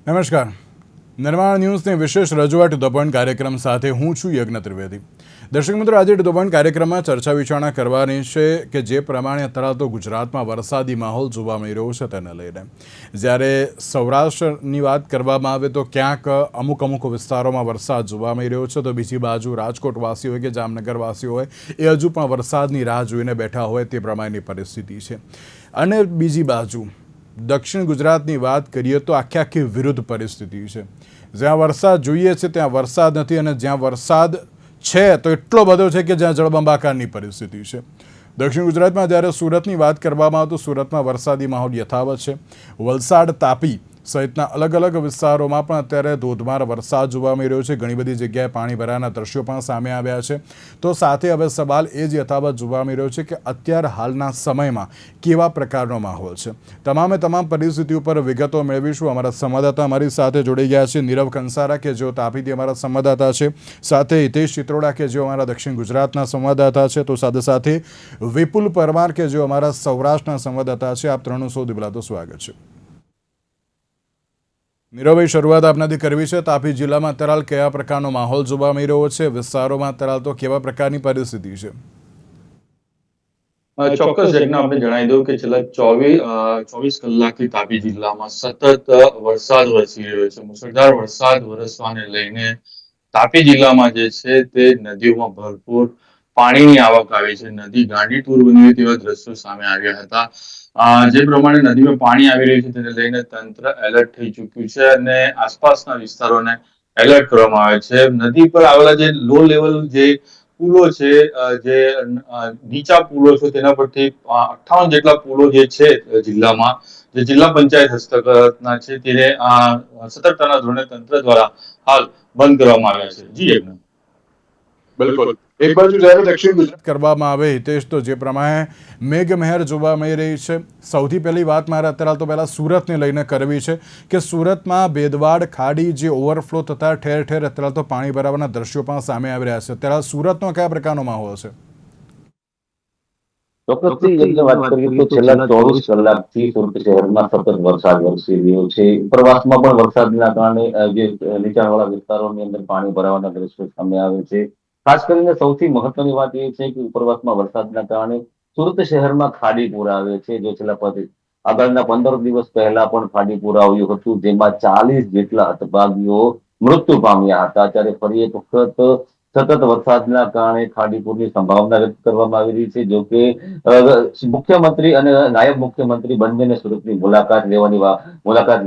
નમસ્કાર. નિર્માણ ન્યૂઝની વિશેષ રજૂઆત ધ પોઈન્ટ કાર્યક્રમ સાથે હું છું યજ્ઞ ત્રિવેદી. દર્શક મિત્રો, આજે ધ પોઈન્ટ કાર્યક્રમમાં ચર્ચા વિચારણા કરવાની છે કે જે પ્રમાણે અત્યારે તો ગુજરાતમાં વરસાદી માહોલ જોવા મળી રહ્યો છે તેને લઈને. જ્યારે સૌરાષ્ટ્રની વાત કરવામાં આવે તો ક્યાંક અમુક વિસ્તારોમાં વરસાદ જોવા મળી રહ્યો છે, તો બીજી બાજુ રાજકોટવાસીઓ હોય કે જામનગરવાસીઓ હોય એ હજુ પણ વરસાદની રાહ જોઈને બેઠા હોય તે પ્રમાણેની પરિસ્થિતિ છે. અને બીજી બાજુ દક્ષિણ ગુજરાતની વાત કરીએ તો આખી વિરુદ્ધ પરિસ્થિતિ છે. જ્યાં વરસાદ જોઈએ છે ત્યાં વરસાદ નથી, અને જ્યાં વરસાદ છે તો એટલો બધો છે કે જ્યાં જળબંબાકારની પરિસ્થિતિ છે. દક્ષિણ ગુજરાતમાં જ્યારે સુરતની વાત કરવામાં આવે તો સુરતમાં વરસાદી માહોલ યથાવત છે. વલસાડ, તાપી સહિતના અલગ વિસ્તારોમાં પણ અત્યારે ધોધમાર વરસાદ જોવા મળી રહ્યો છે. ઘણી બધી જગ્યાએ પાણી ભરાવાના દ્રશ્યો પણ સામે આવ્યા છે. તો સાથે હવે સવાલ એ જ યથાવત જોવા મળી રહ્યો છે કે અત્યારે હાલના સમયમાં કેવા પ્રકારનો માહોલ છે. તમામ પરિસ્થિતિ ઉપર વિગતો મેળવીશું. અમારા સંવાદદાતા અમારી સાથે જોડાઈ ગયા છે, નીરવ કંસારા કે જેઓ તાપીથી અમારા સંવાદદાતા છે, સાથે હિતેશ ચિત્રોડા કે જેઓ અમારા દક્ષિણ ગુજરાતના સંવાદદાતા છે, તો સાથે વિપુલ પરમાર કે જેઓ અમારા સૌરાષ્ટ્રના સંવાદદાતા છે. આપ ત્રણનું સૌથી પહેલાં તો સ્વાગત છે. નીરવભાઈ, શરૂઆત આપનાથી કરવી છે. તાપી જિલ્લામાં અત્યારે કયા પ્રકારનો માહોલ જોવા મળી રહ્યો છે? વિસ્તારોમાં અત્યારે તો કેવા પ્રકારની પરિસ્થિતિ છે? ચોક્કસ આપણે જણાવી દઉં કે છેલ્લા 24 કલાકથી તાપી જિલ્લામાં સતત વરસાદ વરસી રહ્યો છે. મુશળધાર વરસાદ વરસવાને લઈને તાપી જિલ્લામાં જે છે તે નદીઓમાં ભરપૂર પાણીની આવક આવી છે. નદી ગાંડીતુર બની તેવા દ્રશ્યો સામે આવ્યા હતા. જે પ્રમાણે નદીમાં પાણી આવી રહ્યું છે તેને લઈને તંત્ર એલર્ટ થઈ ચૂક્યું છે અને આસપાસના વિસ્તારોને એલર્ટ કરવામાં આવે છે. નદી પર આવેલા જે લો લેવલ જે પુલો છે, જે નીચા પુલો છે, તેના પરથી 58 જેટલા પુલો જે છે જિલ્લામાં, જે જિલ્લા પંચાયત હસ્તકના છે, તેને સતર્કતાના ધોરણે તંત્ર દ્વારા હાલ બંધ કરવામાં આવ્યા છે. જી યજ્ઞ. બિલકુલ. એક બાજુ જ્યારે દક્ષિણ ગુજરાત કરવામાં આવે હિતેશ, તો જે પ્રમાણે મેઘમહેર જોવા મળી રહી છે. સૌથી પહેલી વાત મારે અત્યારે તો પહેલાં સુરતને લઈને કરવી છે કે સુરતમાં બેદવાડ ખાડી જે ઓવરફ્લો થતા ઠેર ઠેર અત્યારે તો પાણી ભરાવાના દ્રશ્યો પણ સામે આવી રહ્યા છે. ત્યારે સુરતનો કયા પ્રકારનો માહોલ છે? ચોક્કસથી વાત કરીએ તો છેલ્લા 24 કલાકથી સુરત શહેરમાં સતત વરસાદ વરસી રહ્યો છે. ઉપરવાસમાં પણ વરસાદના કારણે જે નીચાણવાળા વિસ્તારોની અંદર પાણી ભરાવાના દ્રશ્યો સામે આવે છે. ખાસ કરીને સૌથી મહત્વની વાત એ છે કે ઉપરવાસમાં વરસાદના કારણે સુરત શહેરમાં ખાડીપુર આવે છે. જો છેલ્લા આગળના 15 દિવસ પહેલા પણ ખાડીપુર આવ્યું હતું, જેમાં 40 જેટલા હતભાગીઓ મૃત્યુ પામ્યા હતા. ત્યારે ફરી એક વખત સતત વરસાદના કારણે ખાડીપુરની સંભાવના વ્યક્ત કરવામાં આવી રહી છે. જો કે મુખ્યમંત્રી અને નાયબ મુખ્યમંત્રી બંનેને સુરતની મુલાકાત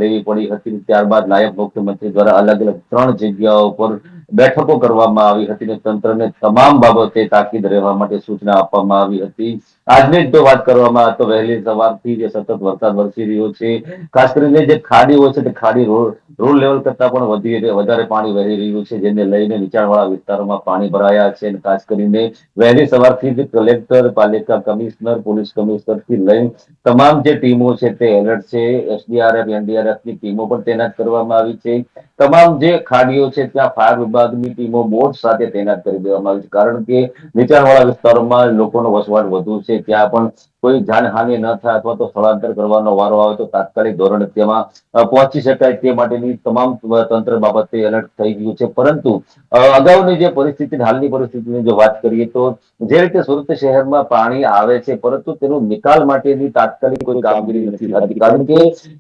લેવી પડી હતી. ત્યારબાદ નાયબ મુખ્યમંત્રી દ્વારા અલગ 3 જગ્યાઓ પર બેઠકો કરવામાં આવી હતી અને તંત્રને તમામ બાબતે તાકીદ રહેવા માટે સૂચના આપવામાં આવી હતી. આજની જો વાત કરવામાં આવે તો વહેલી સવારથી જે સતત વરસાદ વરસી રહ્યો છે, ખાસ કરીને જે ખાડીઓ છે તે ખાડી રોડ લેવલ કરતા પણ વધારે પાણી વહી રહ્યું છે, જેને લઈને નીચાણવાળા વિસ્તારોમાં પાણી ભરાયા છે. અને ખાસ કરીને વહેલી સવારથી જ કલેક્ટર, પાલિકા કમિશનર, પોલીસ કમિશનરથી લઈને તમામ જે ટીમો છે તે એલર્ટ છે. એસડીઆરએફ, એનડીઆરએફની ટીમો પણ તૈનાત કરવામાં આવી છે. તમામ જે ખાડીઓ છે ત્યાં ફાયર વિભાગની ટીમો બોટ સાથે તૈનાત કરી દેવામાં આવી છે, કારણ કે નીચાણવાળા વિસ્તારોમાં લોકોનો વસવાટ વધુ છે. ત્યાં પણ કોઈ જાનહાનિ ન થાય અથવા તો સ્થળાંતર કરવાનો વારો આવે તો તાત્કાલિક ધોરણે તેમાં પહોંચી શકાય તે માટેની તમામ તંત્ર બાબતે એલર્ટ થઈ ગયું છે. પરંતુ અગાઉની જે પરિસ્થિતિ, હાલની પરિસ્થિતિની જો વાત કરીએ તો જે રીતે સુરત શહેરમાં પાણી આવે છે, પરંતુ તેનો નિકાલ માટેની તાત્કાલિક કોઈ કામગીરી નથી થતી, કારણ કે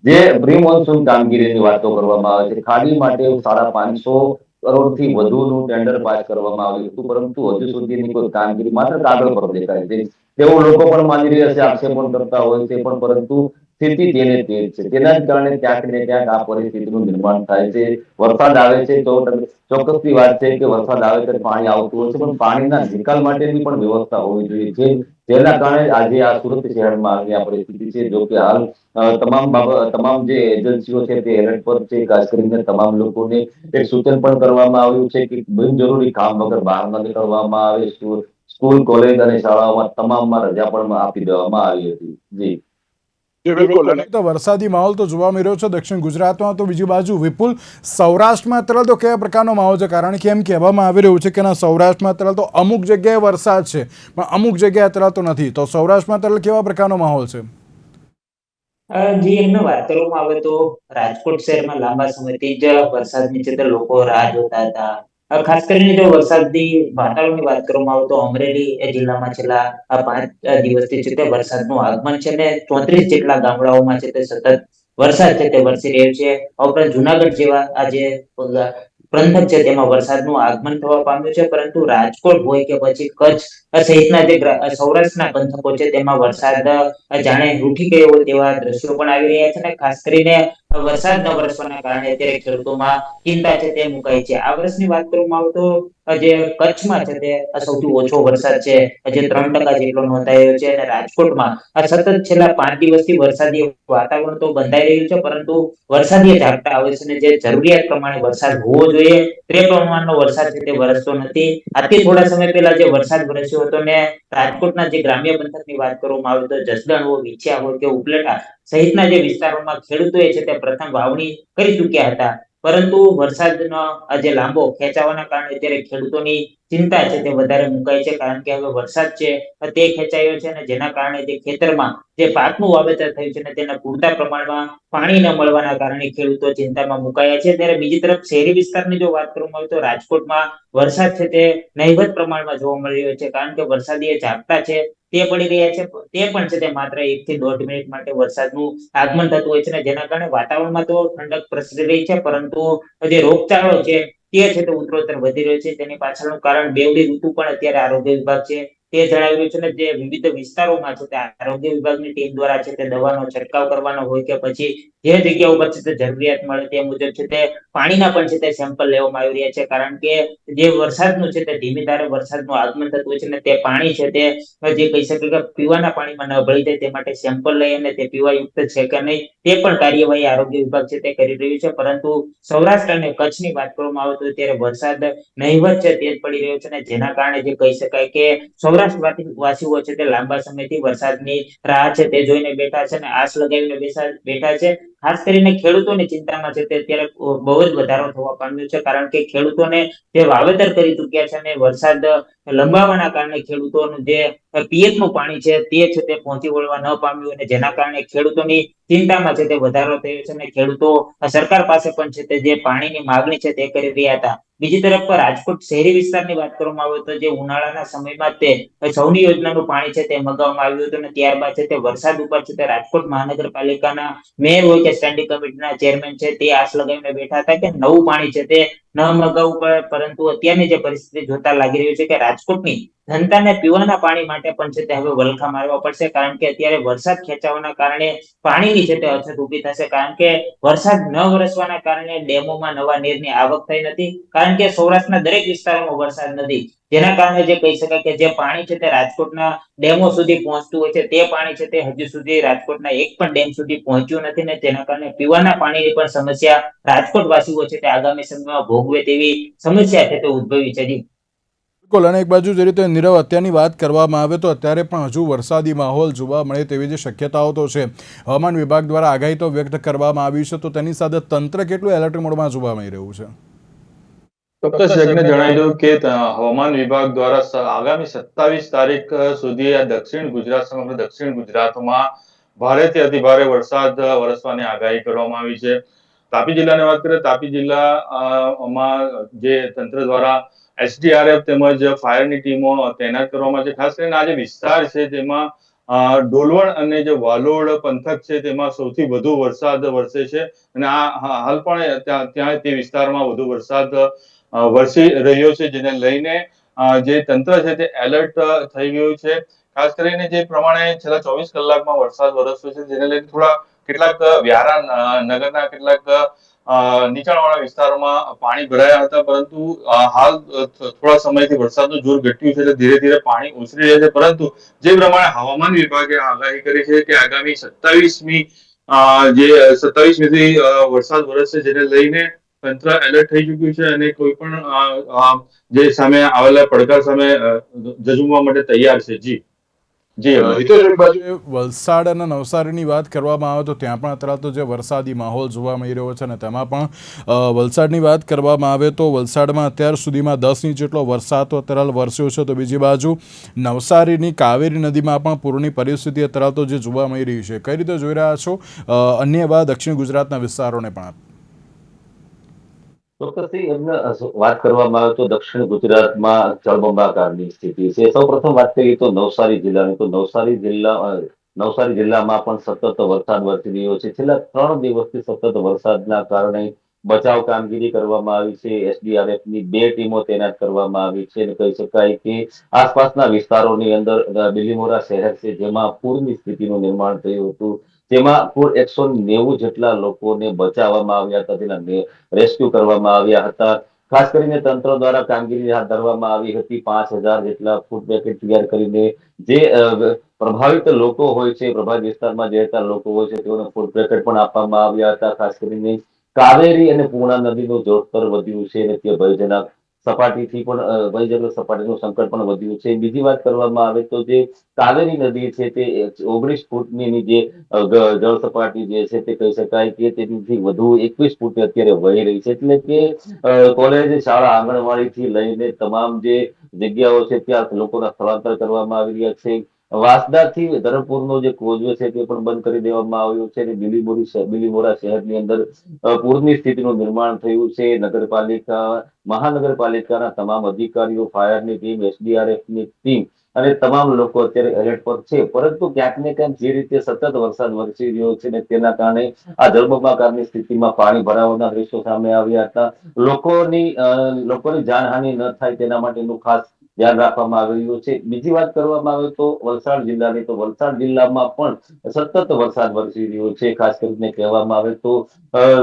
જે પ્રી મોન્સૂન કામગીરીની વાતો કરવામાં આવે છે, ખાડી માટે 550 કરોડથી વધુનું ટેન્ડર પાસ કરવામાં આવ્યું હતું, પરંતુ હજુ સુધીની કોઈ કામગીરી માત્ર કાગળ પર દેખાય છે તેવું લોકો પણ માની રહ્યા છે, આક્ષેપ પણ કરતા હોય છે. પણ પરંતુ સ્થિતિ તેને તે છે. તેના જ કારણે ક્યાંક ને ક્યાંક આ પરિસ્થિતિનું નિર્માણ થાય છે. વરસાદ આવે છે તો ચોક્કસની વાત છે કે વરસાદ આવે તો પાણી આવતું હોય છે, પણ પાણીના નિકાલ માટેની પણ વ્યવસ્થા હોવી જોઈએ છે, જેના કારણે આજે આ સુરત શહેરમાં આવી આ પરિસ્થિતિ છે. જો કે હાલ તમામ જે એજન્સીઓ છે તે એલર્ટ પર છે. ખાસ કરીને તમામ લોકોને એક સૂચન પણ કરવામાં આવ્યું છે કે બિનજરૂરી કામ વગર બહાર ન નીકળવામાં આવે. સ્કૂલ, કોલેજ અને શાળાઓમાં તમામમાં રજા પણ આપી દેવામાં આવી હતી. જી બિલકુલ. તો વરસાદી માહોલ તો જોવા મળી રહ્યો છે દક્ષિણ ગુજરાતમાં, તો બીજી બાજુ વિપુલ, સૌરાષ્ટ્રમાં અત્યારે તો કયા પ્રકારનો માહોલ છે? કારણ કે એમ કહેવામાં આવી રહ્યું છે કે ના, સૌરાષ્ટ્રમાં અત્યારે તો અમુક જગ્યાએ વરસાદ છે પણ અમુક જગ્યાએ અત્યારે તો નથી. તો સૌરાષ્ટ્રમાં અત્યારે કેવા પ્રકારનો માહોલ છે? જી એમને વાત કરવામાં આવે તો રાજકોટ શહેરમાં લાંબા સમયથી જ વરસાદની છે તે લોકો રાહ જોતા હતા. ખાસ કરીને જો વરસાદની વાતાવરણની વાત કરવામાં આવે તો અમરેલી એ જિલ્લામાં છેલ્લા 5 દિવસથી છે તે વરસાદનું આગમન છે ને 34 જેટલા ગામડાઓમાં છે તે સતત વરસાદ છે તે વરસી રહ્યો છે. આ ઉપરાંત જુનાગઢ જેવા આજે પંથક છે તેમાં વરસાદનું આગમન થવા પામ્યું છે, પરંતુ રાજકોટ હોય કે પછી કચ્છ સહિતના જે સૌરાષ્ટ્રના પંથકો છે તેમાં વરસાદ જાણે રૂઠી ગયો હોય તેવા દ્રશ્યો પણ આવી રહ્યા છે ને ખાસ કરીને વરસાદ ન વરસવાના કારણે અત્યારે ખેડૂતોમાં ચિંતા છે તે મુકાઈ છે. આ વર્ષની વાત કરવામાં આવે તો જે કચ્છમાં છે તે સૌથી ઓછો વરસાદ છે, જે 3% જેટલો નોંધાયો છે, અને રાજકોટમાં સતત છેલ્લા 5 દિવસથી વરસાદી વાતાવરણ તો બંધાઈ રહ્યું છે, પરંતુ વરસાદી ઝાપટા આવે છે ને જે જરૂરિયાત પ્રમાણે વરસાદ હોવો જોઈએ તે પ્રમાણનો વરસાદ છે તે વરસતો નથી. આથી થોડા સમય પહેલા જે વરસાદ વરસ્યો હતો ને રાજકોટના જે ગ્રામ્ય પંથકની વાત કરવામાં આવે તો જસદણ હોય, વિછિયા હોય કે ઉપલેટા સહિતના જે વિસ્તારોમાં ખેડૂતોએ છે તે પ્રથમ વાવણી કરી ચૂક્યા હતા, પરંતુ વરસાદનો આજે લાંબો ખેંચાવાના કારણે અત્યારે ખેડૂતોની ચિંતા છે તે વધારે મુકાઈ છે, કારણ કે હવે વરસાદ છે તે ખેંચાયો છે અને જેના કારણે જે ખેતરમાં જે પાકનું વાવેતર થયું છે ને તેના પૂરતા પ્રમાણમાં પાણી ન મળવાના કારણે ખેડૂતો ચિંતામાં મુકાયા છે. ત્યારે બીજી તરફ શહેરી વિસ્તારની જો વાત કરવામાં આવે તો રાજકોટમાં વરસાદ છે તે નહિવત પ્રમાણમાં જોવા મળી રહ્યો છે, કારણ કે વરસાદી ઝાપટા છે તે પડી રહ્યા છે, તે પણ છે તે માત્ર 1 થી 1.5 મિનિટ માટે વરસાદનું આગમન થતું હોય છે ને જેના કારણે વાતાવરણમાં તો ઠંડક પ્રસરી રહી છે, પરંતુ જે રોગચાળો છે તે છે તે ઉત્તરોત્તર વધી રહ્યો છે. તેની પાછળનું કારણ બેવડી ઋતુ પણ અત્યારે આરોગ્ય વિભાગ છે તે જણાવી રહ્યું છે ને જે વિવિધ વિસ્તારોમાં છે તે આરોગ્ય વિભાગની ટીમ દ્વારા છે તે દવાનો છંટકાવ કરવાનો હોય કે પછી જે જગ્યા ઉપર છે તે જરૂરિયાત મળે તે મુજબ છે તે પાણીના પણ છે તે સેમ્પલ લેવામાં આવી રહ્યા છે, કારણ કે જે વરસાદનું છે તે ધીમી ધારે વરસાદનું આગમન થતું હોય છે ને તે પાણી છે તે જે કહી શકે કે પીવાના પાણીમાં ન ભળી જાય તે માટે સેમ્પલ લઈ અને તે પીવાયુક્ત છે કે નહીં તે પણ કાર્યવાહી આરોગ્ય વિભાગ છે તે કરી રહ્યું છે. પરંતુ સૌરાષ્ટ્ર અને કચ્છની વાત કરવામાં આવે તો ત્યારે વરસાદ નહિવત છે તે જ પડી રહ્યો છે ને જેના કારણે જે કહી શકાય કે સૌરાષ્ટ્ર વાસીઓ છે તે લાંબા સમયથી વરસાદની રાહ છે તે જોઈને બેઠા છે અને આશ લગાવીને બેઠા છે. ખાસ કરીને ખેડૂતોની ચિંતામાં છે તે અત્યારે બહુ જ વધારો થવા પામ્યો છે, કારણ કે ખેડૂતોને જે વાવેતર કરી ચૂક્યા છે અને વરસાદ લંબાવવાના કારણે ખેડૂતોનું જે પિયતનું પાણી છે તે છે તે પહોંચી વળવા ન પામ્યું અને જેના કારણે ખેડૂતોની ચિંતામાં છે તે વધારો થયો છે અને ખેડૂતો સરકાર પાસે પણ છે તે જે પાણીની માંગણી છે તે કરી રહ્યા હતા. બીજી તરફ રાજકોટ શહેરી વિસ્તારની વાત કરવામાં આવે તો જે ઉનાળાના સમયમાં તે સૌની યોજનાનું પાણી છે તે મગાવવામાં આવ્યું હતું અને ત્યારબાદ છે તે વરસાદ ઉપર છે તે રાજકોટ મહાનગરપાલિકાના મેયર હોય કે સ્ટેન્ડિંગ કમિટીના ચેરમેન છે તે આશ લગાવીને બેઠા હતા કે નવું પાણી છે તે ન મગાવવું પડે, પરંતુ અત્યારની જે પરિસ્થિતિ જોતા લાગી રહ્યું છે કે રાજકોટની જનતાને પીવાના પાણી માટે પણ છે તે હવે વલખા મારવા પડશે, કારણ કે અત્યારે વરસાદ ખેંચાવાના કારણે પાણીની છે તે અછત ઊભી થશે, કારણ કે વરસાદ ન વરસવાના કારણે ડેમોમાં નવા નીરની આવક થઈ નથી, કારણ કે સૌરાષ્ટ્રના દરેક વિસ્તારોમાં વરસાદ નથી, જેના કારણે જે કહી શકાય કે જે પાણી છે તે રાજકોટના ડેમો સુધી પહોંચતું હોય છે તે પાણી છે તે હજુ સુધી રાજકોટના એક પણ ડેમ સુધી પહોંચ્યું નથી ને જેના કારણે પીવાના પાણીની પણ સમસ્યા રાજકોટ વાસીઓ છે તે આગામી સમયમાં ભોગવે તેવી સમસ્યા છે તે ઉદ્ભવી છે. બિલકુલ, અને એક બાજુ જે રીતે નીરવ અત્યારની વાત કરવામાં આવે તો અત્યારે પણ હજુ વરસાદી માહોલ જોવા મળે તેવી જે શક્યતાઓ તો છે. હવામાન વિભાગ દ્વારા આગાહી તો વ્યક્ત કરવામાં આવી છે, તો તેની સાથે તંત્ર કેટલું એલર્ટ મોડમાં જોવા મળી રહ્યું છે? ચોક્કસ યજ્ઞ જણાવી દઉં કે હવામાન વિભાગ દ્વારા આગામી 27 તારીખ સુધી આ સમગ્ર દક્ષિણ ગુજરાતમાં ભારેથી અતિભારે વરસાદ વરસવાની આગાહી કરવામાં આવી છે. તાપી જિલ્લાની વાત કરીએ, તાપી જિલ્લામાં જે તંત્ર દ્વારા SDRF તેમજ ફાયરની ટીમો તૈનાત કરવામાં છે. ખાસ કરીને આ જે વિસ્તાર છે તેમાં ડોલવણ અને જે વાલોડ પંથક છે તેમાં સૌથી વધુ વરસાદ વરસે છે અને આ હાલ પણ ત્યાં તે વિસ્તારમાં વધુ વરસાદ વરસી રહ્યો છે, જેને લઈને જે તંત્ર છે તે એલર્ટ થઈ ગયું છે. ખાસ કરીને જે પ્રમાણે છેલ્લા 24 કલાકમાં વરસાદ વરસ્યો છે જેને લઈને કેટલાક વ્યારા નગરના કેટલાક નીચાણવાળા વિસ્તારોમાં પાણી ભરાયા હતા, પરંતુ હાલ થોડા સમયથી વરસાદનું જોર ઘટ્યું છે એટલે ધીરે ધીરે પાણી ઓસરી રહ્યા છે. પરંતુ જે પ્રમાણે હવામાન વિભાગે આગાહી કરી છે કે આગામી 27મી થી વરસાદ વરસશે, જેને લઈને તંત્ર એલર્ટ થઈ ચુક્યું છે અને કોઈ પણ જે સામે આવેલા પડકાર સામે ઝઝુમવા માટે તૈયાર છે. જી જી હિતેશ, એક બાજુ વલસાડ અને નવસારીની વાત કરવામાં આવે તો ત્યાં પણ અત્યારે તો જે વરસાદી માહોલ જોવા મળી રહ્યો છે અને તેમાં પણ વલસાડની વાત કરવામાં આવે તો વલસાડમાં અત્યાર સુધીમાં 10 ઇંચ જેટલો વરસાદ તો અત્યારે વરસ્યો છે. તો બીજી બાજુ નવસારીની કાવેરી નદીમાં પણ પૂરની પરિસ્થિતિ અત્યારે તો જે જોવા મળી રહી છે, કઈ રીતે જોઈ રહ્યા છો અન્ય એવા દક્ષિણ ગુજરાતના વિસ્તારોને પણ? ચોક્કસથી એમને વાત કરવામાં આવે તો દક્ષિણ ગુજરાતમાં જળબંબાકારની સ્થિતિ છે. સૌપ્રથમ વાત કરીએ તો નવસારી જિલ્લાની, તો નવસારી જિલ્લામાં પણ સતત વરસાદ વરસી રહ્યો છે. છેલ્લા 3 દિવસથી સતત વરસાદના કારણે બચાવ કામગીરી કરવામાં આવી છે. એસડીઆરએફની 2 ટીમો તૈનાત કરવામાં આવી છે અને કહી શકાય કે આસપાસના વિસ્તારોની અંદર બિલીમોરા શહેર છે જેમાં પૂરની સ્થિતિનું નિર્માણ થયું હતું. તેમાં કુલ 190 જેટલા લોકોને બચાવવામાં આવ્યા હતા, તેના રેસ્ક્યુ કરવામાં આવ્યા હતા. ખાસ કરીને તંત્ર દ્વારા કામગીરી હાથ ધરવામાં આવી હતી. 5,000 જેટલા ફૂડ પેકેટ તૈયાર કરીને જે પ્રભાવિત લોકો હોય છે, પ્રભાવિત વિસ્તારમાં જે રહેતા લોકો હોય છે તેઓને ફૂડ પેકેટ પણ આપવામાં આવ્યા હતા. ખાસ કરીને કાવેરી અને પૂર્ણા નદીનું જળસ્તર વધ્યું છે અને તે ભયજનક સપાટીથી પણ ભયજનક સપાટીનું સંકટ પણ વધ્યું છે. બીજી વાત કરવામાં આવે તો જે કાવેરી નદી છે તે 19 ફૂટની જે જળ સપાટી જે છે તે કહી શકાય કે તેનાથી વધુ 21 ફૂટ અત્યારે વહી રહી છે. એટલે કે કોલેજ, શાળા, આંગણવાડીથી લઈને તમામ જે જગ્યાઓ છે ત્યાં લોકોના સ્થળાંતર કરવામાં આવી રહ્યા છે. વાંસદાથી ધરમપુરનો જે કોઝવે છે તે પણ બંધ કરી દેવામાં આવ્યો છે અને બિલીમોરા શહેરની અંદર પૂરની સ્થિતિનું નિર્માણ થયું છે. મહાનગરપાલિકાના તમામ અધિકારીઓ, ફાયરની ટીમ, એસડીઆરએફની ટીમ અને તમામ લોકો અત્યારે એલર્ટ પર છે. પરંતુ ક્યાંક ને ક્યાંક જે રીતે સતત વરસાદ વરસી રહ્યો છે ને તેના કારણે આ જળબંબાકારની સ્થિતિમાં પાણી ભરાવાના દ્રશ્યો સામે આવ્યા હતા. લોકોની જાનહાનિ ન થાય તેના માટેનું ખાસ ધ્યાન રાખવામાં આવી રહ્યું છે. બીજી વાત કરવામાં આવે તો વલસાડ જિલ્લાની, તો વલસાડ જિલ્લામાં પણ સતત વરસાદ વરસી રહ્યો છે. ખાસ કરીને કહેવામાં આવે તો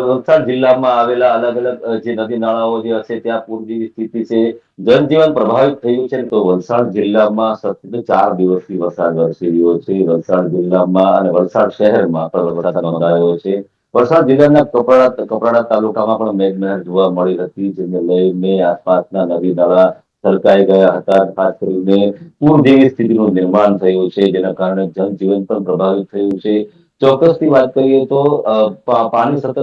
વલસાડ જિલ્લામાં આવેલા અલગ અલગ જે નદી નાળાઓ જે હશે ત્યાં પૂર જેવી સ્થિતિ છે. જનજીવન પ્રભાવિત થયું છે. તો વલસાડ જિલ્લામાં સતત 4 દિવસથી વરસાદ વરસી રહ્યો છે. વલસાડ જિલ્લામાં અને વલસાડ શહેરમાં પણ વરસાદ નોંધાયો છે. વલસાડ જિલ્લાના કપરાડા તાલુકામાં પણ મેઘમહેર જોવા મળી હતી, જેને લઈને આસપાસના નદી નાળા છલકાઈ ગયા હતા. ખાસ કરીને પૂર જેવી સ્થિતિનું નિર્માણ થયું છે, જેના કારણે જનજીવન પણ પ્રભાવિત થયું છે. ચોક્કસથી વાત કરીએ તો પાણી સતત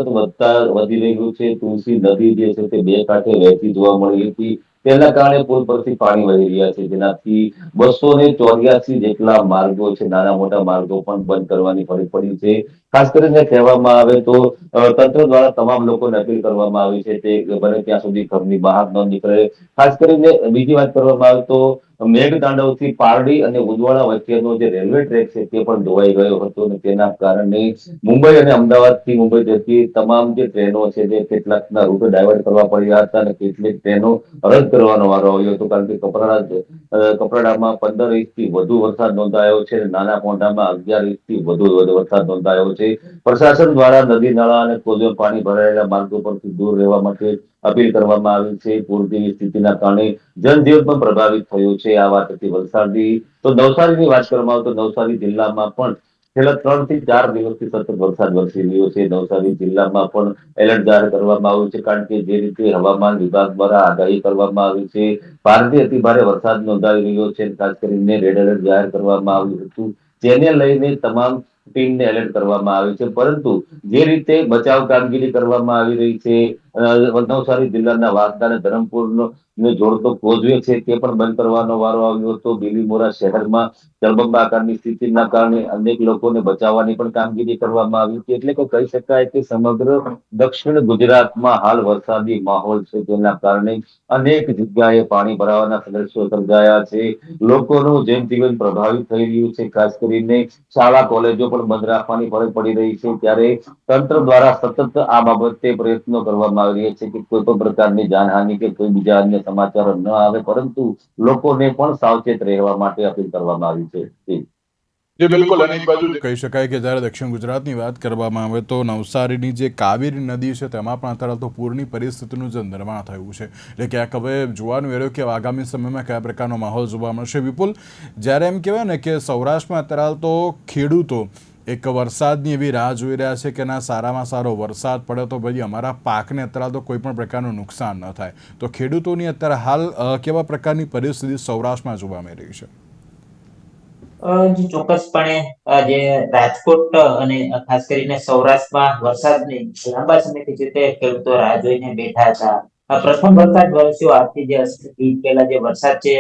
વધી રહ્યું છે. તુલસી નદી જે છે તે 2 કાંઠે વહેતી જોવા મળી હતી. તેના કારણે પુલ પરથી પાણી વહી રહ્યા છે, જેનાથી 284 જેટલા માર્ગો છે, નાના મોટા માર્ગો પણ બંધ કરવાની ફરજ પડી છે. ખાસ કરીને કહેવામાં આવે તો તંત્ર દ્વારા તમામ લોકોને અપીલ કરવામાં આવી છે તે બને ત્યાં સુધી ઘરની બહાર ન નીકળે. ખાસ કરીને બીજી વાત કરવામાં આવે તો મેઘતાંડવથી પારડી અને ઉદવાડા વચ્ચેનો જે રેલવે ટ્રેક છે તે પણ ધોવાઈ ગયો હતો અને તેના કારણે મુંબઈ અને અમદાવાદથી મુંબઈ જતી તમામ જે ટ્રેનો છે તે કેટલાકના રૂટ ડાયવર્ટ કરવા પડ્યા હતા અને કેટલીક ટ્રેનો રદ કરવાનો વારો આવ્યો હતો, કારણ કે કપરાડામાં 15 ઇંચથી વધુ વરસાદ નોંધાયો છે. નાના પોંઢામાં 11 ઇંચથી વધુ વરસાદ નોંધાયો છે. પ્રશાસન દ્વારા નદી નાળા અને કોઝવે પાણી ભરાયેલા માર્ગો પરથી દૂર રહેવા માટે અપીલ કરવામાં આવી છે. પૂર જેવી સ્થિતિના કારણે જનજીવન પણ પ્રભાવિત થયું છે. આ વાત હતી વલસાડની. તો નવસારીની વાત કરવામાં આવે તો નવસારી જિલ્લામાં પણ છેલ્લા 3 થી 4 દિવસથી સતત વરસાદ વરસી રહ્યો છે. નવસારી જિલ્લામાં પણ એલર્ટ જાહેર કરવામાં આવ્યું છે, કારણ કે જે રીતે હવામાન વિભાગ દ્વારા આગાહી કરવામાં આવી છે, ભારેથી અતિભારે વરસાદ નોંધાઈ રહ્યો છે. ખાસ કરીને રેડ એલર્ટ જાહેર કરવામાં આવ્યું હતું, જેને લઈને તમામ ટીમને એલર્ટ કરવામાં આવી છે. પરંતુ જે રીતે બચાવ કામગીરી કરવામાં આવી રહી છે, નવસારી જિલ્લાના વાંસદા અને ધરમપુરનો જોડતો કોઝવે છે તે પણ બંધ કરવાનો વારો આવ્યો હતો. બિલીમોરા શહેરમાં જળબંબાકારની સ્થિતિના કારણે અનેક લોકોને બચાવવાની પણ કામગીરી કરવામાં આવી હતી. એટલે કે કહી શકાય કે સમગ્ર દક્ષિણ ગુજરાતમાં હાલ વરસાદી માહોલ છે, તેના કારણે અનેક જગ્યાએ પાણી ભરાવાના દ્રશ્યો સર્જાયા છે. લોકોનું જનજીવન પ્રભાવિત થઈ રહ્યું છે. ખાસ કરીને શાળા કોલેજો પણ બંધ રાખવાની ફરજ પડી રહી છે. ત્યારે તંત્ર દ્વારા સતત આ બાબતે પ્રયત્નો કરવામાં આવી રહ્યા છે કે કોઈ પણ પ્રકારની જાનહાનિ કે કોઈ બીજા અન્ય સમાચારો ન આવે, પરંતુ લોકોને પણ સાવચેત રહેવા માટે અપીલ કરવામાં આવી છે. જે બિલકુલ અને એક બાજુ કહી શકાય કે જ્યારે દક્ષિણ ગુજરાતની વાત કરવામાં આવે તો નવસારીની જે કાવેરી નદી છે તેમાં પણ અત્યારે તો પૂરની પરિસ્થિતિનું જે નિર્માણ થયું છે, એટલે ક્યાંક હવે જોવાનું એ રહ્યું કે આગામી સમયમાં કયા પ્રકારનો માહોલ જોવા મળશે. વિપુલ, જ્યારે એમ કહેવાય ને કે સૌરાષ્ટ્રમાં અત્યારે તો ખેડૂતો એક વરસાદની એવી રાહ જોઈ રહ્યા છે કે ના સારામાં સારો વરસાદ પડે તો ભાઈ અમારા પાકને અત્યારે તો કોઈ પણ પ્રકારનું નુકસાન ન થાય. તો ખેડૂતોની અત્યારે હાલ કેવા પ્રકારની પરિસ્થિતિ સૌરાષ્ટ્રમાં જોવા મળી રહી છે? જી ચોક્કસપણે જે રાજકોટ અને ખાસ કરીને સૌરાષ્ટ્રમાં વરસાદની લાંબા સમયથી જે તે ખેડૂતો રાહ જોઈને બેઠા હતા. પ્રથમ વરસાદ વરસ્યો આજથી જે 80 દિવસ પહેલા જે વરસાદ છે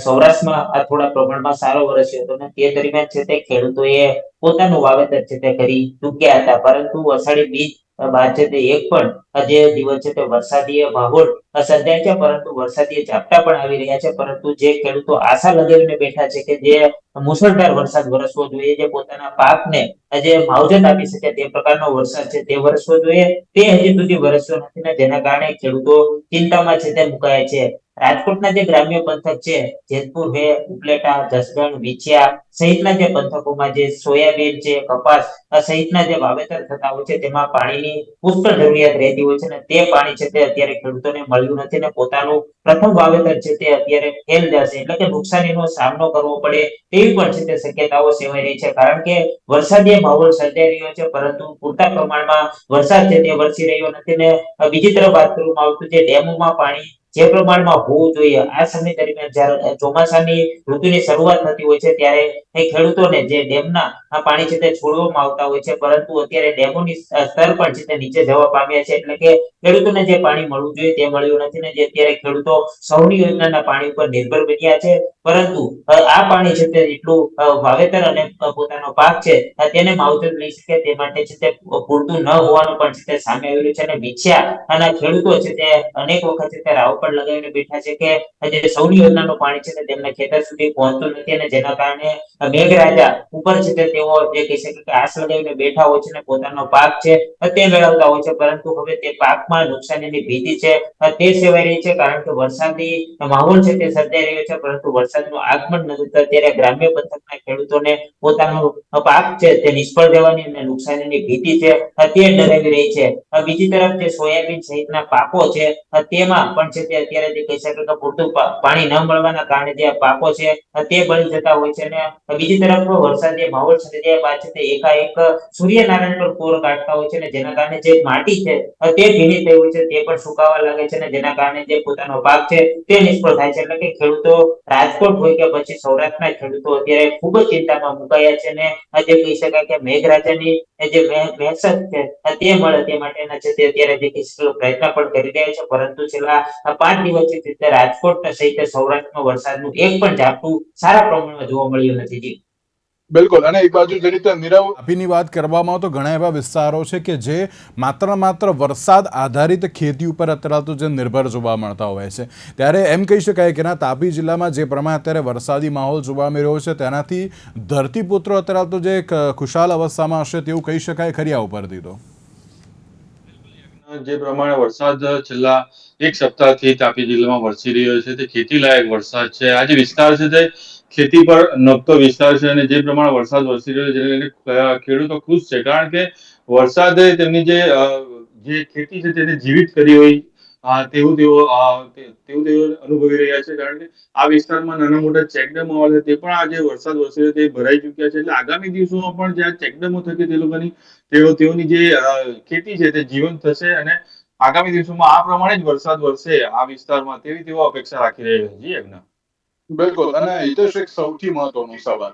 સૌરાષ્ટ્રમાં આ થોડા પ્રમાણમાં સારો વરસ્યો હતો અને તે દરમિયાન છે તે ખેડૂતોએ પોતાનું વાવેતર છે તે કરી ચૂક્યા હતા. પરંતુ અષાઢી બીજ બાદ છે તે એક પણ જે દિવસ છે તે વરસાદીય માહોલ સર્જાય છે, પરંતુ વરસાદીય ઝાપટા પણ આવી રહ્યા છે. પરંતુ જે ખેડૂતો આશા લગાવીને બેઠા છે કે જે મુશળધાર વરસાદ વરસવો જોઈએ, જે પોતાના પાકને જે માવજત આપી શકે તે પ્રકારનો વરસાદ છે તે વરસવો જોઈએ, તે હજી સુધી વરસ્યો નથી ને જેના કારણે ખેડૂતો ચિંતામાં છે તે મુકાયા છે. રાજકોટના જે ગ્રામ્ય પંથક છે, જેતપુર છે, ઉપલેટા, જસદણ, વિછિયા સહિતના જે પંથકોમાં જે સોયાબીન છે, કપાસ સહિતના જે વાવેતર થતા હોય છે તેમાં પાણીની પુષ્કળ જરૂરિયાત રહેતી હોય છે ને તે પાણી છે તે અત્યારે ખેડૂતોને મળ્યું નથી ને પોતાનું પ્રથમ વાવેતર છે તે અત્યારે ફેલ જશે, એટલે કે નુકસાનીનો સામનો કરવો પડે તેવી પણ છે તે શક્યતાઓ સેવાઈ રહી છે. કારણ કે વરસાદીય માહોલ સર્જાઈ રહ્યો છે, પરંતુ પૂરતા પ્રમાણમાં વરસાદ છે તે વરસી રહ્યો નથી ને બીજી તરફ વાત કરવામાં આવે તો જે ડેમોમાં પાણી જે પ્રમાણમાં હોવું જોઈએ આ સમય દરમિયાન જ્યારે ચોમાસાની ઋતુની શરૂઆત થતી હોય છે ત્યારે એ ખેડૂતોને જે ડેમના પાણી છે તે છોડવામાં આવતા હોય છે, પરંતુ અત્યારે ડેમોની સ્તર પણ છે તે નીચે જવા પામ્યા છે, એટલે કે ખેડૂતોને જે પાણી મળવું જોઈએ તે મળ્યું નથી ને જે અત્યારે ખેડૂતો સૌની યોજનાના પાણી ઉપર નિર્ભર બન્યા છે. પરંતુ આ પાણી છે તે એટલું વાવેતર અને પોતાનો પાક છે તેને માવજત લઈ શકે તે માટે છે તે પૂરતું ન હોવાનું પણ છે તે સામે આવ્યું છે. અને વિછ્યા અને ખેડૂતો છે તે અનેક વખત છે તે રાવ પણ લગાવીને બેઠા છે કે જે સૌની યોજનાનું પાણી છે તે તેમના ખેતર સુધી પહોંચતું નથી અને જેના કારણે મેઘરાજા ઉપર છે તે તેઓ જે કહી શકે કે આસ લગાવીને બેઠા હોય છે અને પોતાનો પાક છે તે મેળવતા હોય છે, પરંતુ હવે તે પાકમાં નુકસાનીની ભીતિ છે તે સેવાઈ રહી છે. કારણ કે વરસાદી માહોલ છે તે સર્જાઈ રહ્યો છે, પરંતુ વરસાદનું આગમન નથી થતું. ત્યારે ગ્રામ્ય પંથકના ખેડૂતોને પોતાનો પાક છે તે નિષ્ફળ જવાની અને નુકસાનીની ભીતિ છે તે ડરાવી રહી છે. બીજી તરફ જે સોયાબીન સહિતના પાકો છે તેમાં પણ છે તે અત્યારે જે કહી શકે કે પૂરતું પાણી ન મળવાના કારણે જે પાકો છે તે બળી જતા હોય છે. અને બીજી તરફ વરસાદી માહોલ સર્જાયા બાદ છે તે એકાએક સૂર્યનારાયણ પર કોર કાઢતા હોય છે ને જેના કારણે જે માટી છે તે ભીની થઈ હોય છે તે પણ સુકાવા લાગે છે ને જેના કારણે જે પોતાનો પાક છે તે નિષ્ફળ થાય છે. એટલે કે ખેડૂતો રાજકોટ હોય કે પછી સૌરાષ્ટ્રના ખેડૂતો અત્યારે ખૂબ જ ચિંતામાં મુકાયા છે ને આજે કહી શકાય કે મેઘરાજાની જે મહેસત છે તે મળે તે માટેના છે તે અત્યારે જે પ્રયત્ન પણ કરી રહ્યા છે, પરંતુ છેલ્લા 5 દિવસથી તે રાજકોટ સહિત સૌરાષ્ટ્રમાં વરસાદનું એક પણ ઝાપટું સારા પ્રમાણમાં જોવા મળ્યું નથી. જી બિલકુલ. અને એક બાજુ જે રીતે નીરવ તાપીની વાત કરવામાં આવે તો ઘણા એવા વિસ્તારો છે કે જે માત્ર વરસાદ આધારિત ખેતી ઉપર અત્યારે તો જે નિર્ભર જોવા મળતા હોય છે, ત્યારે એમ કહી શકાય કે તાપી જિલ્લામાં જે પ્રમાણે અત્યારે વરસાદી માહોલ જોવા મળી રહ્યો છે તેનાથી ધરતીપુત્રો અત્યારે તો જે ખુશાલ અવસ્થામાં હશે તેવું કહી શકાય ખરી આ ઉપરથી તો જે પ્રમાણે વરસાદ છેલ્લા એક સપ્તાહથી તાપી જિલ્લામાં વરસી રહ્યો છે તે ખેતી લાયક વરસાદ છે. આ જે વિસ્તાર છે તે ખેતી પર નભતો વિસ્તાર છે અને જે પ્રમાણે વરસાદ વરસી રહ્યો છે જેને ખેડૂતો ખુશ છે, કારણ કે વરસાદે તેમની જે ખેતી છે તેને જીવિત કરી હોય તેઓ અનુભવી રહ્યા છે. કારણ કે આ વિસ્તારમાં નાના મોટા ચેકડેમો આવે છે તે પણ આજે વરસાદ વરસી રહ્યો તે ભરાઈ ચુક્યા છે. એટલે આગામી દિવસોમાં પણ જે આ ચેકડેમો થકી તે લોકોની તેઓની જે ખેતી છે તે જીવંત થશે અને આગામી દિવસોમાં આ પ્રમાણે જ વરસાદ વરસે આ વિસ્તારમાં તેવી તેઓ અપેક્ષા રાખી રહ્યા છે. જી યજ્ઞ. બિલકુલ. અને હિતેશ, એક સૌથી મહત્વનો સવાલ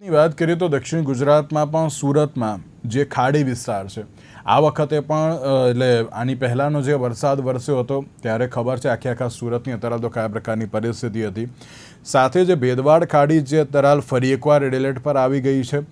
ની વાત કરીએ તો દક્ષિણ ગુજરાતમાં પણ સુરતમાં જે ખાડી વિસ્તાર છે આ વખતે પણ એટલે આની પહેલાંનો જે વરસાદ વરસ્યો હતો ત્યારે ખબર છે આખા સુરતની અત્યારે તો કયા પ્રકારની પરિસ્થિતિ હતી. સાથે જે ભેદવાડ ખાડી જે અત્યારે ફરી એકવાર રેડ એલર્ટ પર આવી ગઈ છે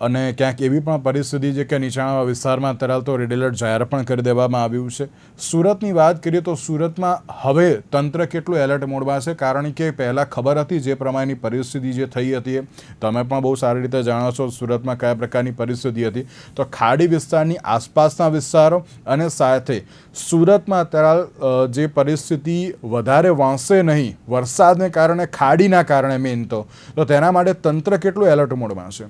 અને ક્યાંક એવી પણ પરિસ્થિતિ છે કે નીચાણવાળા વિસ્તારમાં અત્યારે તો રેડ એલર્ટ જાહેર પણ કરી દેવામાં આવ્યું છે. સુરતની વાત કરીએ તો સુરતમાં હવે તંત્ર કેટલું એલર્ટ મોડમાં છે, કારણ કે પહેલાં ખબર હતી જે પ્રમાણેની પરિસ્થિતિ જે થઈ હતી તમે પણ બહુ સારી રીતે જાણો છો સુરતમાં કયા પ્રકારની પરિસ્થિતિ હતી. તો ખાડી વિસ્તારની આસપાસના વિસ્તારો અને સાથે સુરતમાં અત્યારે જે પરિસ્થિતિ વધારે વાંચશે નહીં વરસાદને કારણે, ખાડીના કારણે મેઇન તો તેના માટે તંત્ર કેટલું એલર્ટ મોડમાં છે?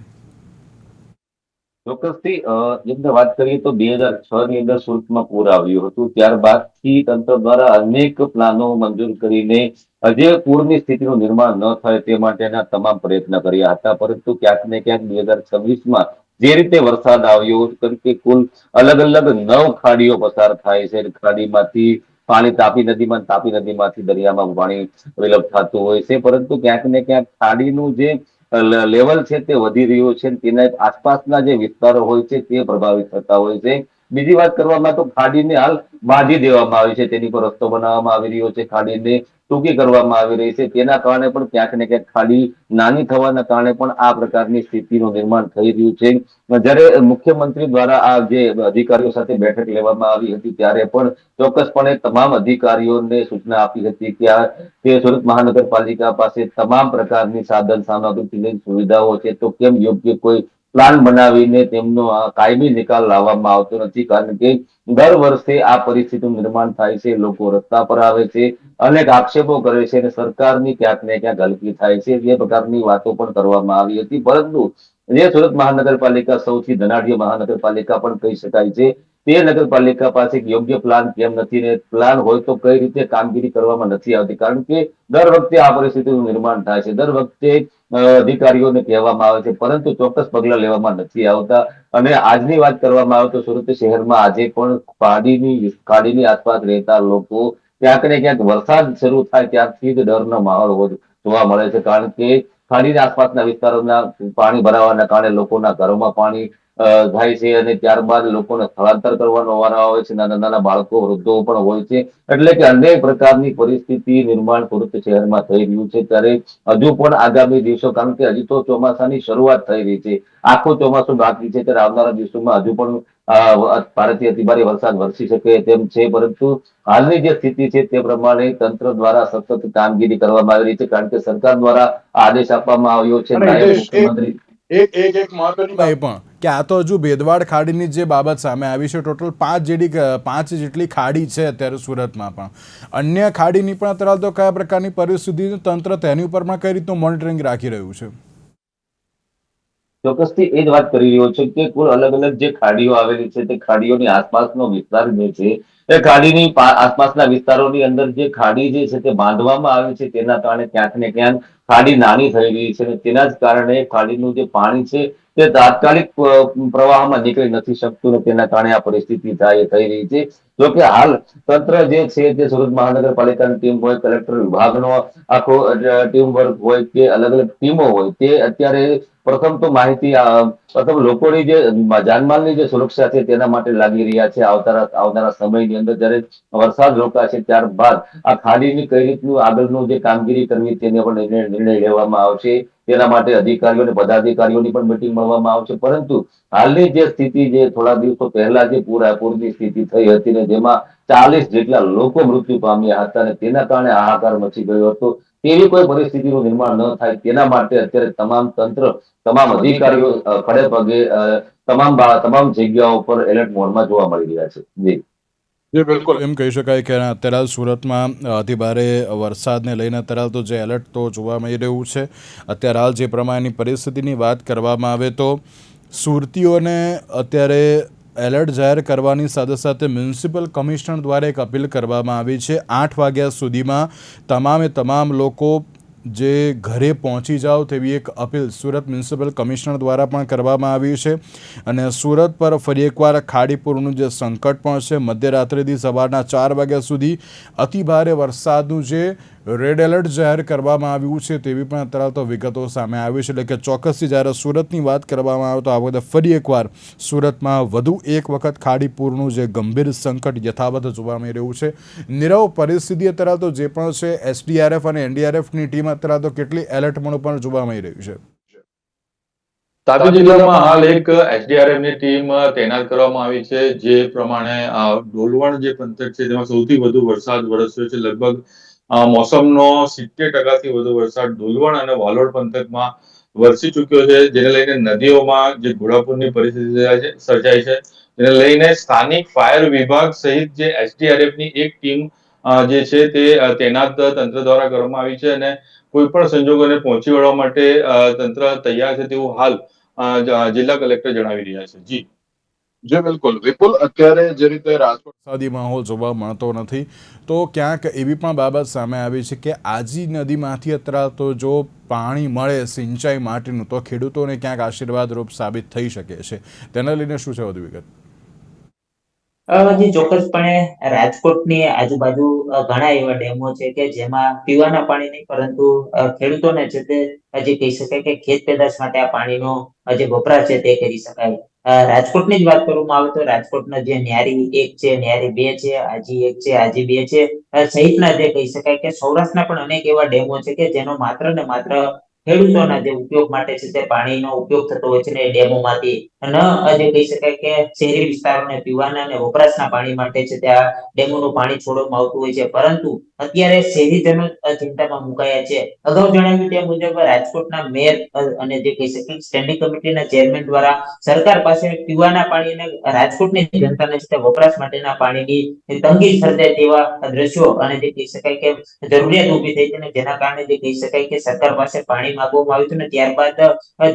ચોક્કસથી જેમને વાત કરીએ તો 2006 ની અંદર સુરતમાં પૂર આવ્યું હતું. ત્યારબાદથી તંત્ર દ્વારા અનેક પ્લાનો મંજૂર કરીને જે પૂરની સ્થિતિનું નિર્માણ ન થાય તે માટેના તમામ પ્રયત્ન કર્યા હતા. પરંતુ ક્યાંક ને ક્યાંક 2026માં જે રીતે વરસાદ આવ્યો કે કુલ અલગ અલગ 9 ખાડીઓ પસાર થાય છે. ખાડીમાંથી પાણી તાપી નદીમાંથી દરિયામાં પાણી વિલંબ થતું હોય છે. પરંતુ ક્યાંક ને ક્યાંક ખાડીનું જે લેવલ છે તે વધી રહ્યું છે. તેના આસપાસના જે વિસ્તારો હોય છે તે પ્રભાવિત થતા હોય છે. બીજી વાત કરવામાં તો ખાડીને હાલ બાંધી દેવામાં આવી છે, તેની પર રસ્તો બનાવવામાં આવી રહ્યો છે, ખાડીને ટૂંકી કરવામાં આવી રહી છે. તેના કારણે પણ ક્યાંક ને ક્યાંક ખાડી નાની થવાના કારણે પણ આ પ્રકારની સ્થિતિનું નિર્માણ થઈ રહ્યું છે. જ્યારે મુખ્યમંત્રી દ્વારા આ જે અધિકારીઓ સાથે બેઠક લેવામાં આવી હતી ત્યારે પણ ચોક્કસપણે તમામ અધિકારીઓને સૂચના આપી હતી કે સુરત મહાનગરપાલિકા પાસે તમામ પ્રકારની સાધન સામગ્રીથી લઈને સુવિધાઓ છે, તો કેમ યોગ્ય કોઈ પ્લાન બનાવીને તેમનો કાયમી નિકાલ લાવવામાં આવતો નથી? કારણ કે દર વર્ષે આ પરિસ્થિતિનું નિર્માણ થાય છે, લોકો રસ્તા પર આવે છે, અનેક આક્ષેપો કરે છે અને સરકારની ક્યાંક ને ક્યાંક હલકી થાય છે. એ પ્રકારની વાતો પણ કરવામાં આવી હતી. પરંતુ જે સુરત મહાનગરપાલિકા સૌથી ધનાઢ્ય મહાનગરપાલિકા પણ કહી શકાય છે, તે નગરપાલિકા પાસે એક યોગ્ય પ્લાન કેમ નથી ને પ્લાન હોય તો કઈ રીતે કામગીરી કરવામાં નથી આવતી? કારણ કે દર વખતે આ પરિસ્થિતિનું નિર્માણ થાય છે, દર વખતે અધિકારીઓને કહેવામાં આવે છે, પરંતુ ચોક્કસ પગલા લેવામાં નથી આવતા. અને આજની વાત કરવામાં આવે તો સુરત શહેરમાં આજે પણ ખાડીની આસપાસ રહેતા લોકો ક્યાંક ને ક્યાંક વરસાદ શરૂ થાય ત્યારથી જ ડરનો માહોલ જોવા મળે છે. કારણ કે ખાડીની આસપાસના વિસ્તારોના પાણી ભરાવાના કારણે લોકોના ઘરોમાં પાણી થાય છે અને ત્યારબાદ લોકોને સ્થળાંતર કરવાનો વારો આવે છે. નાના નાના બાળકો, વૃદ્ધો પણ હોય છે. એટલે કે અનેક પ્રકારની પરિસ્થિતિ નિર્માણ સુરત શહેરમાં થઈ રહ્યું છે. ત્યારે હજુ પણ આગામી દિવસો, કારણ કે હજી તો ચોમાસાની શરૂઆત થઈ રહી છે, આખું ચોમાસું બાકી છે, ત્યારે આવનારા દિવસોમાં હજુ પણ ભારેથી અતિભારે વરસાદ વરસી શકે તેમ છે. પરંતુ હાલની જે સ્થિતિ છે તે પ્રમાણે તંત્ર દ્વારા સતત કામગીરી કરવામાં આવી રહી છે. કારણ કે સરકાર દ્વારા આદેશ આપવામાં આવ્યો છે. અને નાયબ હિતેશ, મુખ્યમંત્રી એક મહત્વની બાબત એ પણ કે આ તો હજુ બેદવાડ ખાડીની જે બાબત સામે આવી છે, ટોટલ 5 જેટલી ખાડી છે અત્યારે સુરતમાં. પણ અન્ય ખાડીની પણ અત્યારે તો કયા પ્રકારની પરિસ્થિતિ તંત્ર તેની ઉપર પણ કઈ રીતનું મોનિટરિંગ રાખી રહ્યું છે? ચોક્કસથી એ જ વાત કરી રહ્યો છે કે કુલ અલગ અલગ જે ખાડીઓ આવેલી છે તે ખાડીઓની આસપાસનો વિસ્તાર જે છે એ ખાડીની આસપાસના વિસ્તારોની અંદર જે ખાડી જે છે તે બાંધવામાં આવી છે, તેના કારણે ક્યાંક ને ક્યાંક ખાડી નાની થઈ રહી છે અને તેના જ કારણે ખાડીનું જે પાણી છે તે તાત્કાલિક પ્રવાહમાં નીકળી નથી શકતું અને તેના કારણે આ પરિસ્થિતિ થઈ રહી છે. જોકે હાલ તંત્ર જે છે તે સુરત મહાનગરપાલિકાની ટીમ હોય, કલેક્ટર વિભાગનો આખો ટીમ વર્ક હોય કે અલગ અલગ ટીમો હોય, તે અત્યારે પ્રથમ તો પ્રથમ લોકોની જે જાનમાલની જે સુરક્ષા છે તેના માટે લાગી રહ્યા છે. આવનારા સમયની અંદર જ્યારે વરસાદ રોકાશે ત્યારબાદ આ ખાડીની કઈ રીતનું આગળનું જે કામગીરી કરવી તેને પણ નિર્ણય લેવામાં આવશે. તેના માટે અધિકારીઓ અને પદાધિકારીઓની પણ મીટિંગ મળવામાં આવશે. પરંતુ હાલની જે સ્થિતિ, જે થોડા દિવસો પહેલા જે પૂરની સ્થિતિ થઈ હતી ને જેમાં 40 જેટલા લોકો મૃત્યુ પામ્યા હતા અને તેના કારણે હાહાકાર મચી ગયો હતો, તેવી કોઈ પરિસ્થિતિનું નિર્માણ ન થાય તેના માટે અત્યારે તમામ તંત્ર, તમામ અધિકારીઓ ખડે પગે તમામ જગ્યાઓ પર એલર્ટ મોડમાં જોવા મળી રહ્યા છે. જી જી બિલકુલ, એમ કહી શકાય કે અત્યારે સુરતમાં અતિભારે વરસાદને લઈને અત્યારે તો જે એલર્ટ તો જોવા મળી રહ્યું છે. અત્યારે હાલ જે પ્રમાણેની પરિસ્થિતિની વાત કરવામાં આવે તો સુરતીઓને અત્યારે એલર્ટ જાહેર કરવાની સાથે સાથે મ્યુનિસિપલ કમિશનર દ્વારા એક અપીલ કરવામાં આવી છે. 8 વાગ્યા સુધીમાં તમામ લોકો જે ઘરે પહોંચી જાઓ તેવી એક અપીલ સુરત મ્યુનિસિપલ કમિશનર દ્વારા પણ કરવામાં આવી છે. અને સુરત પર ફરી એકવાર ખાડીપુરનું જે સંકટ પણ છે, મધ્યરાત્રિથી સવારના 4 વાગ્યા સુધી અતિભારે વરસાદનું જે રેડ એલર્ટ જાહેર કરવામાં આવ્યું છે તેવી પણ અત્યારે તો વિગતો સામે આવી છે. એટલે કે ચોક્કસથી જ્યારે સુરતની વાત કરવામાં આવે તો આ વખતે ફરી એકવાર સુરતમાં વધુ એક વખત ખાડીપુરનું જે ગંભીર સંકટ યથાવત જોવા મળી રહ્યું છે. નીરવ પરિસ્થિતિ અત્યારે તો જે પણ છે, એસડીઆરએફ અને એનડીઆરએફની ટીમ અત્યારે તો કેટલી એલર્ટમાં પણ જોવા મળી રહ્યું છે? તાપી જિલ્લામાં હાલ એક એસડીઆરએફ ની ટીમ તૈનાત કરવામાં આવી છે. જે પ્રમાણે ડોલવણ જે પંથક છે તેમાં સૌથી વધુ વરસાદ વરસ્યો છે. લગભગ મોસમનો 70% થી વધુ વરસાદ ડોલવણ અને વાલોડ પંથકમાં વરસી ચૂક્યો છે. જેને લઈને નદીઓમાં જે ઘોડાપૂરની પરિસ્થિતિ સર્જાઈ છે, તેને લઈને સ્થાનિક ફાયર વિભાગ સહિત જે એસડીઆરએફ ની એક ટીમ જે છે તે તૈનાત તંત્ર દ્વારા કરવામાં આવી છે અને કોઈ પણ સંજોગોને પહોંચી વળવા માટે તંત્ર તૈયાર છે તેવું હાલ જિલ્લા કલેક્ટર જણાવી રહ્યા છે. જી બિલકુલ વિપુલ, અત્યારે જે રીતે રાજકોટ વરસાદી માહોલ જોવા મળતો નથી, તો ક્યાંક એવી પણ બાબત સામે આવી છે કે આજી નદીમાંથી અત્યારે તો જો પાણી મળે સિંચાઈ માટેનું તો ખેડૂતોને ક્યાંક આશીર્વાદરૂપ સાબિત થઈ શકે છે. તેના લઈને શું છે વધુ વિગત? જી ચોક્કસપણે રાજકોટની આજુબાજુ ઘણા એવા ડેમો છે કે જેમાં પીવાના પાણી નહીં પરંતુ ખેડૂતોને છે તે હજી કહી શકાય કે ખેત પેદાશ માટે આ પાણીનો જે વપરાશ છે તે કરી શકાય. રાજકોટની જ વાત કરવામાં આવે તો રાજકોટના જે ન્યારી 1 છે, ન્યારી 2 છે, આજી 1 છે, આજી 2 છે, સહિતના જે કહી શકાય કે સૌરાષ્ટ્રના પણ અનેક એવા ડેમો છે કે જેનો માત્ર ને માત્ર ખેડૂતોના જે ઉપયોગ માટે છે તે પાણીનો ઉપયોગ થતો હોય છે ને એ ડેમોમાંથી જે કહી શકાય કે શહેરી વિસ્તારોને પીવાના અને વપરાશના પાણી માટે છે ત્યાં ડેમોનું પાણી છોડવામાં આવતું હોય છે. પરંતુ અત્યારે શહેરીજનો ચિંતામાં મુકાયા છે. અગાઉ જણાવ્યું તે મુજબ રાજકોટના મેયર અને જે કહી શકાય સ્ટેન્ડિંગ કમિટીના ચેરમેન દ્વારા સરકાર પાસે પીવાના પાણી અને રાજકોટની જનતાને છે તે વપરાશ માટેના પાણીની તંગી સર્જાય તેવા દ્રશ્યો અને જે કહી શકાય કે જરૂરિયાત ઊભી થઈ છે ને જેના કારણે જે કહી શકાય કે સરકાર પાસે પાણી માંગવામાં આવ્યું હતું ને ત્યારબાદ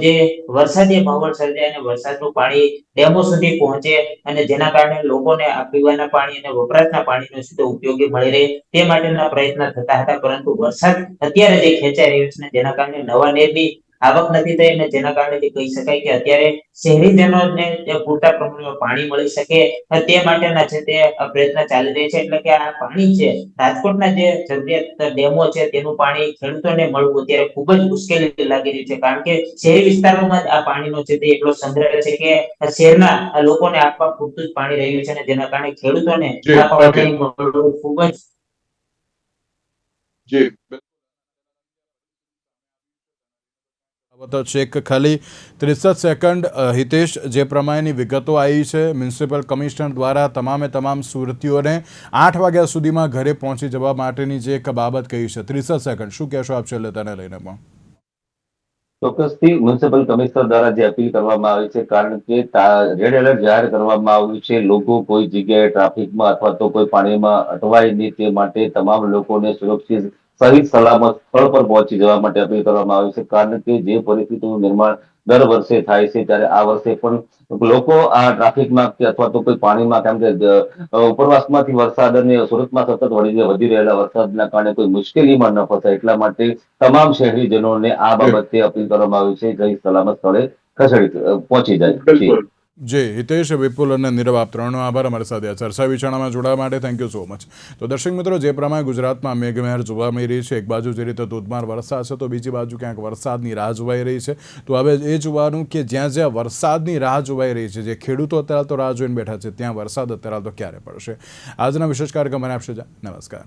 જે વરસાદી માહોલ સર્જાય અને વરસાદનું પાણી ડેમો સુધી પહોંચે અને જેના કારણે લોકોને આ પીવાના પાણી અને વપરાશના પાણીનો સીધો ઉપયોગી મળી રહે તે માટેના પ્રયત્ન થતા હતા. પરંતુ વરસાદ અત્યારે જે ખેંચાઈ રહ્યો છે ને જેના કારણે નવા નીરની આવક નથી થઈ અને જેના કારણે જે કહી શકાય કે અત્યારે શહેરીજનોને પૂરતા પ્રમાણમાં પાણી મળી શકે તે માટેના છે તે પ્રયત્ન ચાલી રહ્યા છે. એટલે કે આ પાણી છે રાજકોટના જે જરૂરિયાત ડેમો છે તેનું પાણી ખેડૂતોને મળવું અત્યારે ખૂબ જ મુશ્કેલી લાગી રહી છે. કારણ કે શહેરી વિસ્તારોમાં જ આ પાણીનો છે તે એટલો સંગ્રહ છે કે શહેરના લોકોને આપવા પૂરતું જ પાણી રહ્યું છે અને જેના કારણે ખેડૂતોને જી, આ પાણી મળવું ખૂબ જ જી તો ચેક ખાલી 63 સેકન્ડ હિતેશ, જે પ્રમાણેની વિગતો આવી છે મ્યુનિસિપલ કમિશનર દ્વારા તમામ સુરતીઓને 8 વાગ્યા સુધીમાં ઘરે પહોંચી જવા માટેની જે એક બાબત કહી છે. 63 સેકન્ડ શું કહેશો આપ છેલ્લે તેને લઈને પણ? ચોક્કસથી મ્યુનિસિપલ કમિશનર દ્વારા જે અપીલ કરવામાં આવી છે, કારણ કે રેડ એલર્ટ જાહેર કરવામાં આવ્યું છે. લોકો કોઈ જગ્યાએ ટ્રાફિકમાં અથવા તો કોઈ પાણીમાં અટવાય નહીં તે માટે તમામ લોકોને સુરક્ષિત સહિત સલામત સ્થળ પર પહોંચી જવા માટે અપીલ કરવામાં આવી છે. કારણ કે જે પરિસ્થિતિનું નિર્માણ દર વર્ષે થાય છે ત્યારે આ વર્ષે પણ લોકો આ ટ્રાફિકમાં કે અથવા તો કોઈ પાણીમાં, કેમ કે ઉપરવાસમાંથી વરસાદ અને સુરતમાં સતત વધી રહેલા વરસાદના કારણે કોઈ મુશ્કેલીમાં ન ફસાય એટલા માટે તમામ શહેરીજનોને આ બાબતે અપીલ કરવામાં આવી છે જઈ સલામત સ્થળે પહોંચી જાય. જી હિતેશ, વિપુલ અને નીરવ, આપ ત્રણનો આભાર અમારી સાથે આ ચર્ચા વિચારણામાં જોડાવા માટે. Thank you so much. તો દર્શક મિત્રો, જે પ્રમાણે ગુજરાતમાં મેઘમહેર જોવા મળી રહી છે, એક બાજુ જે રીતે ધોધમાર વરસાદ છે તો બીજી બાજુ ક્યાંક વરસાદની રાહ જોવાઈ રહી છે. તો હવે એ જોવાનું કે જ્યાં જ્યાં વરસાદની રાહ જોવાઈ રહી છે, જે ખેડૂતો અત્યારે તો રાહ જોઈને બેઠા છે, ત્યાં વરસાદ અત્યારે તો ક્યારે પડશે. આજના વિશેષ કાર્યક્રમ મને આપશે. નમસ્કાર.